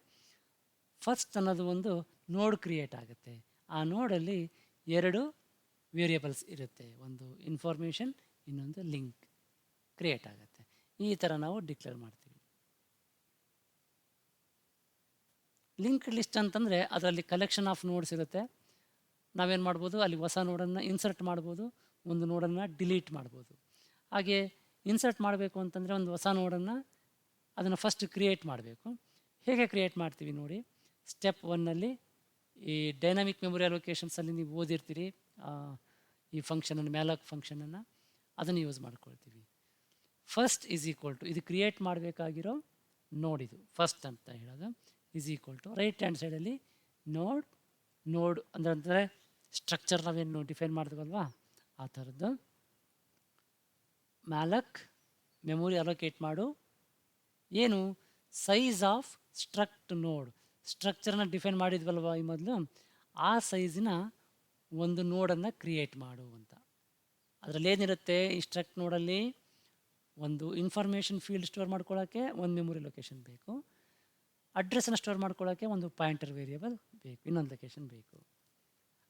ಫಸ್ಟ್ ಅನ್ನೋದು ಒಂದು ನೋಡ್ ಕ್ರಿಯೇಟ್ ಆಗುತ್ತೆ. ಆ ನೋಡಲ್ಲಿ ಎರಡು ವೇರಿಯೇಬಲ್ಸ್ ಇರುತ್ತೆ, ಒಂದು ಇನ್ಫಾರ್ಮೇಷನ್, ಇನ್ನೊಂದು ಲಿಂಕ್ ಕ್ರಿಯೇಟ್ ಆಗುತ್ತೆ. ಈ ಥರ ನಾವು ಡಿಕ್ಲೇರ್ ಮಾಡ್ತೀವಿ. ಲಿಂಕ್ ಲಿಸ್ಟ್ ಅಂತಂದರೆ ಅದರಲ್ಲಿ ಕಲೆಕ್ಷನ್ ಆಫ್ ನೋಡ್ಸ್ ಇರುತ್ತೆ. ನಾವೇನು ಮಾಡ್ಬೋದು? ಅಲ್ಲಿ ಹೊಸ ನೋಡನ್ನು ಇನ್ಸರ್ಟ್ ಮಾಡ್ಬೋದು, ಒಂದು ನೋಡನ್ನು ಡಿಲೀಟ್ ಮಾಡ್ಬೋದು. ಹಾಗೆ ಇನ್ಸರ್ಟ್ ಮಾಡಬೇಕು ಅಂತಂದರೆ ಒಂದು ಹೊಸ ನೋಡನ್ನು ಅದನ್ನು ಫಸ್ಟ್ ಕ್ರಿಯೇಟ್ ಮಾಡಬೇಕು. ಹೇಗೆ ಕ್ರಿಯೇಟ್ ಮಾಡ್ತೀವಿ ನೋಡಿ. ಸ್ಟೆಪ್ 1ನಲ್ಲಿ ಈ ಡೈನಾಮಿಕ್ ಮೆಮೊರಿ ಅಲೋಕೇಶನ್ಸಲ್ಲಿ ನೀವು ಓದಿರ್ತೀರಿ ಈ ಫಂಕ್ಷನನ್ನು, ಮ್ಯಾಲಾಕ್ ಫಂಕ್ಷನನ್ನು, ಅದನ್ನು ಯೂಸ್ ಮಾಡ್ಕೊಳ್ತೀವಿ. ಫಸ್ಟ್ ಈಸ್ ಈಕ್ವಲ್ ಟು, ಇದು ಕ್ರಿಯೇಟ್ ಮಾಡಬೇಕಾಗಿರೋ ನೋಡ್, ಇದು ಫಸ್ಟ್ ಅಂತ ಹೇಳೋದು, is equal to right hand ಸೈಡಲ್ಲಿ ನೋಡ್ ಅಂದರೆ ಸ್ಟ್ರಕ್ಚರ್ ನಾವೇನು ಡಿಫೈನ್ ಮಾಡ್ತೀವಲ್ವಾ ಆ ಥರದ್ದು. ಮ್ಯಾಲಕ್ ಮೆಮೊರಿ ಅಲೋಕೇಟ್ ಮಾಡು, ಏನು? ಸೈಜ್ ಆಫ್ ಸ್ಟ್ರಕ್ಟ್ ನೋಡ್. ಸ್ಟ್ರಕ್ಚರ್ನ ಡಿಫೈನ್ ಮಾಡಿದ್ವಲ್ವ ಈ ಮೊದಲು, ಆ ಸೈಜಿನ ಒಂದು ನೋಡನ್ನು ಕ್ರಿಯೇಟ್ ಮಾಡು ಅಂತ. ಅದರಲ್ಲಿ ಏನಿರುತ್ತೆ? ಈ ಸ್ಟ್ರಕ್ಟ್ ನೋಡಲ್ಲಿ ಒಂದು ಇನ್ಫಾರ್ಮೇಷನ್ ಫೀಲ್ಡ್ ಸ್ಟೋರ್ ಮಾಡ್ಕೊಳ್ಳೋಕ್ಕೆ ಒಂದು ಮೆಮೊರಿ ಲೊಕೇಶನ್ ಬೇಕು, ಅಡ್ರೆಸ್ಸನ್ನು ಸ್ಟೋರ್ ಮಾಡ್ಕೊಳ್ಳೋಕ್ಕೆ ಒಂದು ಪಾಯಿಂಟರ್ ವೇರಿಯೇಬಲ್ ಬೇಕು, ಇನ್ನೊಂದು ಲೊಕೇಶನ್ ಬೇಕು.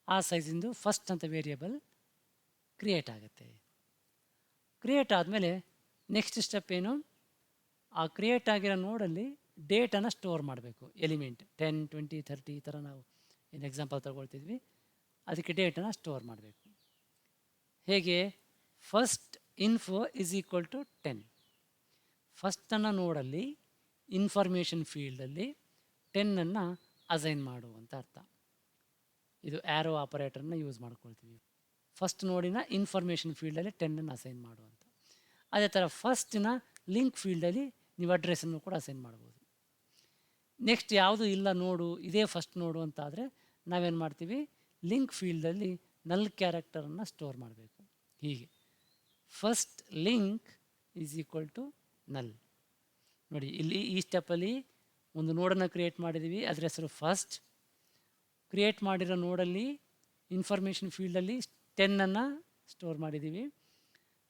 ಆ ಸೈಜಿಂದು ಫಸ್ಟ್ ಅಂತ ವೇರಿಯೇಬಲ್ ಕ್ರಿಯೇಟ್ ಆಗುತ್ತೆ. ಕ್ರಿಯೇಟ್ ಆದಮೇಲೆ ನೆಕ್ಸ್ಟ್ ಸ್ಟೆಪ್ ಏನು? ಆ ಕ್ರಿಯೇಟ್ ಆಗಿರೋ ನೋಡಲ್ಲಿ ಡೇಟನ್ನು ಸ್ಟೋರ್ ಮಾಡಬೇಕು. ಎಲಿಮೆಂಟ್ 10, 20, 30 ಈ ಥರ ನಾವು ಏನು ಎಕ್ಸಾಂಪಲ್ ತಗೊಳ್ತಿದ್ವಿ, ಅದಕ್ಕೆ ಡೇಟನ್ನು ಸ್ಟೋರ್ ಮಾಡಬೇಕು. ಹೇಗೆ? First info is equal to 10. ಫಸ್ಟನ್ನು ನೋಡಲ್ಲಿ ಇನ್ಫಾರ್ಮೇಷನ್ ಫೀಲ್ಡಲ್ಲಿ 10ಅನ್ನು ಅಸೈನ್ ಮಾಡು ಅಂತ ಅರ್ಥ. ಇದು ಆ್ಯರೋ ಆಪರೇಟರ್ನ ಯೂಸ್ ಮಾಡ್ಕೊಳ್ತೀವಿ. ಫಸ್ಟ್ ನೋಡಿನ ಇನ್ಫಾರ್ಮೇಷನ್ ಫೀಲ್ಡಲ್ಲಿ 10ಅನ್ನು ಅಸೈನ್ ಮಾಡು ಅಂತ. ಅದೇ ಥರ ಫಸ್ಟಿನ ಲಿಂಕ್ ಫೀಲ್ಡಲ್ಲಿ ನೀವು ಅಡ್ರೆಸ್ಸನ್ನು ಕೂಡ ಅಸೈನ್ ಮಾಡ್ಬೋದು. ನೆಕ್ಸ್ಟ್ ಯಾವುದು ಇಲ್ಲ ನೋಡು, ಇದೇ ಫಸ್ಟ್ ನೋಡು ಅಂತ ಆದರೆ ನಾವೇನು ಮಾಡ್ತೀವಿ? ಲಿಂಕ್ ಫೀಲ್ಡಲ್ಲಿ ನಲ್ ಕ್ಯಾರೆಕ್ಟರನ್ನು ಸ್ಟೋರ್ ಮಾಡಬೇಕು. ಹೀಗೆ first link is equal to null. ನೋಡಿ ಇಲ್ಲಿ ಈ ಸ್ಟೆಪ್ಪಲ್ಲಿ ಒಂದು ನೋಡನ್ನು ಕ್ರಿಯೇಟ್ ಮಾಡಿದ್ದೀವಿ, ಅದರ ಹೆಸರು ಫಸ್ಟ್. ಕ್ರಿಯೇಟ್ ಮಾಡಿರೋ ನೋಡಲ್ಲಿ ಇನ್ಫಾರ್ಮೇಷನ್ ಫೀಲ್ಡಲ್ಲಿ 10ಅನ್ನು ಸ್ಟೋರ್ ಮಾಡಿದ್ದೀವಿ,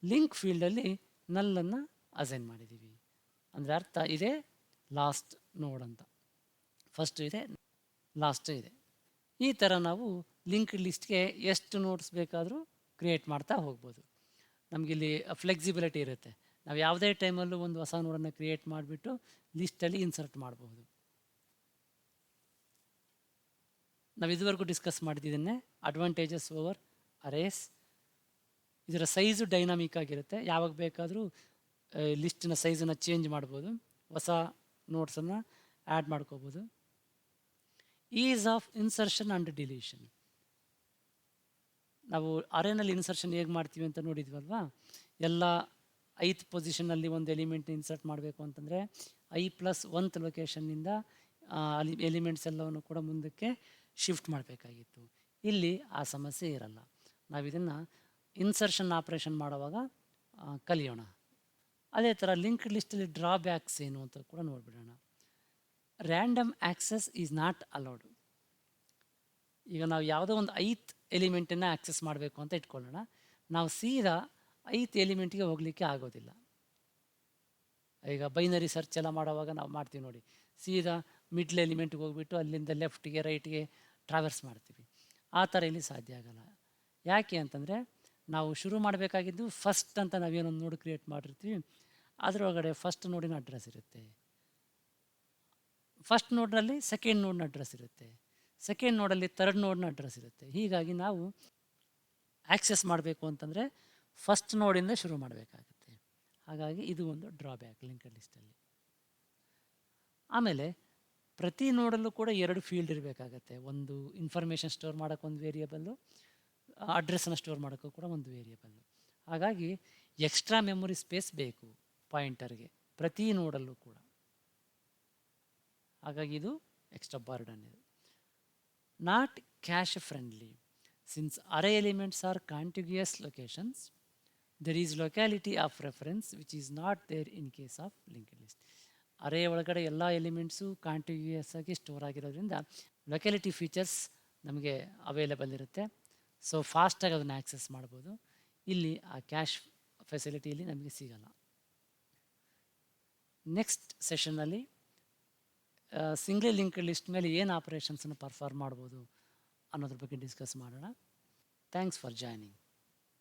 ಲಿಂಕ್ ಫೀಲ್ಡಲ್ಲಿ ನಲ್ಲನ್ನು ಅಸೈನ್ ಮಾಡಿದ್ದೀವಿ. ಅಂದರೆ ಅರ್ಥ ಇದೆ ಲಾಸ್ಟ್ ನೋಡ್ ಅಂತ. ಫಸ್ಟು ಇದೆ, ಲಾಸ್ಟು ಇದೆ. ಈ ಥರ ನಾವು ಲಿಂಕ್ ಲಿಸ್ಟ್ಗೆ ಎಷ್ಟು ನೋಟ್ಸ್ ಬೇಕಾದರೂ ಕ್ರಿಯೇಟ್ ಮಾಡ್ತಾ ಹೋಗ್ಬೋದು. ನಮಗಿಲ್ಲಿ ಫ್ಲೆಕ್ಸಿಬಿಲಿಟಿ ಇರುತ್ತೆ. ನಾವು ಯಾವುದೇ ಟೈಮಲ್ಲೂ ಒಂದು ಹೊಸ ನೋಡನ್ನು ಕ್ರಿಯೇಟ್ ಮಾಡಿಬಿಟ್ಟು ಲಿಸ್ಟಲ್ಲಿ ಇನ್ಸರ್ಟ್ ಮಾಡಬಹುದು. ನಾವು ಇದುವರೆಗೂ ಡಿಸ್ಕಸ್ ಮಾಡಿದ್ದನ್ನೇ ಅಡ್ವಾಂಟೇಜಸ್ ಓವರ್ ಅರೇಸ್. ಇದರ ಸೈಜು ಡೈನಾಮಿಕ್ ಆಗಿರುತ್ತೆ, ಯಾವಾಗ ಬೇಕಾದರೂ ಲಿಸ್ಟಿನ ಸೈಜನ್ನು ಚೇಂಜ್ ಮಾಡ್ಬೋದು, ಹೊಸ ನೋಟ್ಸನ್ನು ಆ್ಯಡ್ ಮಾಡ್ಕೋಬೋದು. Is of insertion and deletion. ನಾವು ಅರೇನಲ್ಲಿ ಇನ್ಸರ್ಷನ್ ಹೇಗೆ ಮಾಡ್ತೀವಿ ಅಂತ ನೋಡಿದ್ವಲ್ವಾ. ಎಲ್ಲ 8th ಪೊಸಿಷನಲ್ಲಿ ಒಂದು ಎಲಿಮೆಂಟ್ ಇನ್ಸರ್ಟ್ ಮಾಡಬೇಕು ಅಂತಂದರೆ i+1th ಲೊಕೇಶನ್ನಿಂದ ಎಲಿಮೆಂಟ್ಸ್ ಎಲ್ಲವನ್ನು ಕೂಡ ಮುಂದಕ್ಕೆ ಶಿಫ್ಟ್ ಮಾಡಬೇಕಾಗಿತ್ತು. ಇಲ್ಲಿ ಆ ಸಮಸ್ಯೆ ಇರಲ್ಲ. ನಾವು ಇದನ್ನು ಇನ್ಸರ್ಷನ್ ಆಪ್ರೇಷನ್ ಮಾಡುವಾಗ ಕಲಿಯೋಣ. ಅದೇ ಥರ ಲಿಂಕ್ಡ್ ಲಿಸ್ಟಲ್ಲಿ ಡ್ರಾಬ್ಯಾಕ್ಸ್ ಏನು ಅಂತ ಕೂಡ ನೋಡಿಬಿಡೋಣ. Random access is not allowed. ಈಗ ನಾವು ಯಾವುದೋ ಒಂದು 8th ಎಲಿಮೆಂಟನ್ನು ಆ್ಯಕ್ಸಸ್ ಮಾಡಬೇಕು ಅಂತ ಇಟ್ಕೊಳ್ಳೋಣ. ನಾವು ಸೀದಾ 8th ಎಲಿಮೆಂಟ್ಗೆ ಹೋಗಲಿಕ್ಕೆ ಆಗೋದಿಲ್ಲ. ಈಗ ಬೈನರಿ ಸರ್ಚ್ ಎಲ್ಲ ಮಾಡುವಾಗ ನಾವು ಮಾಡ್ತೀವಿ ನೋಡಿ, ಸೀದಾ ಮಿಡ್ಲ್ ಎಲಿಮೆಂಟ್ಗೆ ಹೋಗ್ಬಿಟ್ಟು ಅಲ್ಲಿಂದ ಲೆಫ್ಟ್ಗೆ ರೈಟ್ಗೆ ಟ್ರಾವೆರ್ಸ್ ಮಾಡ್ತೀವಿ. ಆ ಥರ ಇಲ್ಲಿ ಸಾಧ್ಯ ಆಗಲ್ಲ. ಯಾಕೆ ಅಂತಂದರೆ ನಾವು ಶುರು ಮಾಡಬೇಕಾಗಿದ್ದು ಫಸ್ಟ್ ಅಂತ ನಾವೇನೊಂದು ನೋಡ್ ಕ್ರಿಯೇಟ್ ಮಾಡಿರ್ತೀವಿ, ಅದರೊಳಗಡೆ ಫಸ್ಟ್ ನೋಡಿನ ಅಡ್ರೆಸ್ ಇರುತ್ತೆ, ಫಸ್ಟ್ ನೋಡ್ನಲ್ಲಿ ಸೆಕೆಂಡ್ ನೋಡ್ನ ಅಡ್ರೆಸ್ ಇರುತ್ತೆ, ಸೆಕೆಂಡ್ ನೋಡಲ್ಲಿ ಥರ್ಡ್ ನೋಡ್ನ ಅಡ್ರೆಸ್ ಇರುತ್ತೆ. ಹೀಗಾಗಿ ನಾವು ಆ್ಯಕ್ಸೆಸ್ ಮಾಡಬೇಕು ಅಂತಂದರೆ ಫಸ್ಟ್ ನೋಡಿಂದ ಶುರು ಮಾಡಬೇಕಾಗುತ್ತೆ. ಹಾಗಾಗಿ ಇದು ಒಂದು ಡ್ರಾಬ್ಯಾಕ್ ಲಿಂಕ್ಡ್ ಲಿಸ್ಟಲ್ಲಿ. ಆಮೇಲೆ ಪ್ರತಿ ನೋಡಲ್ಲೂ ಕೂಡ 2 ಫೀಲ್ಡ್ ಇರಬೇಕಾಗತ್ತೆ. ಒಂದು ಇನ್ಫಾರ್ಮೇಷನ್ ಸ್ಟೋರ್ ಮಾಡೋಕ್ಕೆ ಒಂದು ವೇರಿಯಬಲ್ಲು, ಅಡ್ರೆಸ್ಸನ್ನು ಸ್ಟೋರ್ ಮಾಡೋಕ್ಕೂ ಕೂಡ ಒಂದು ವೇರಿಯಬಲ್ಲು. ಹಾಗಾಗಿ ಎಕ್ಸ್ಟ್ರಾ ಮೆಮೊರಿ ಸ್ಪೇಸ್ ಬೇಕು ಪಾಯಿಂಟರ್ಗೆ ಪ್ರತಿ ನೋಡಲ್ಲೂ ಕೂಡ. ಹಾಗಾಗಿ ಇದು ಎಕ್ಸ್ಟ್ರಾ ಬರ್ಡನ್. ಇದು not cache friendly. Since array elements are contiguous locations, there is locality of reference which is not there in case of linked list. ಅರೇ ಒಳಗಡೆ ಎಲ್ಲ ಎಲಿಮೆಂಟ್ಸು ಕಾಂಟಿಗ್ಯೂಯಸ್ ಆಗಿ ಸ್ಟೋರ್ ಆಗಿರೋದ್ರಿಂದ ಲೊಕ್ಯಾಲಿಟಿ ಫೀಚರ್ಸ್ ನಮಗೆ ಅವೈಲೇಬಲ್ ಇರುತ್ತೆ. ಸೊ ಫಾಸ್ಟಾಗಿ ಅದನ್ನು access ಮಾಡ್ಬೋದು. ಇಲ್ಲಿ ಆ ಕ್ಯಾಶ್ ಫೆಸಿಲಿಟಿಯಲ್ಲಿ ನಮಗೆ ಸಿಗಲ್ಲ. ನೆಕ್ಸ್ಟ್ ಸೆಷನ್ನಲ್ಲಿ ಸಿಂಗಲ್ ಲಿಂಕ್ಡ್ ಲಿಸ್ಟ್ ಮೇಲೆ ಏನು ಆಪರೇಷನ್ಸನ್ನು ಪರ್ಫಾರ್ಮ್ ಮಾಡ್ಬೋದು ಅನ್ನೋದ್ರ ಬಗ್ಗೆ ಡಿಸ್ಕಸ್ ಮಾಡೋಣ. Thanks for joining.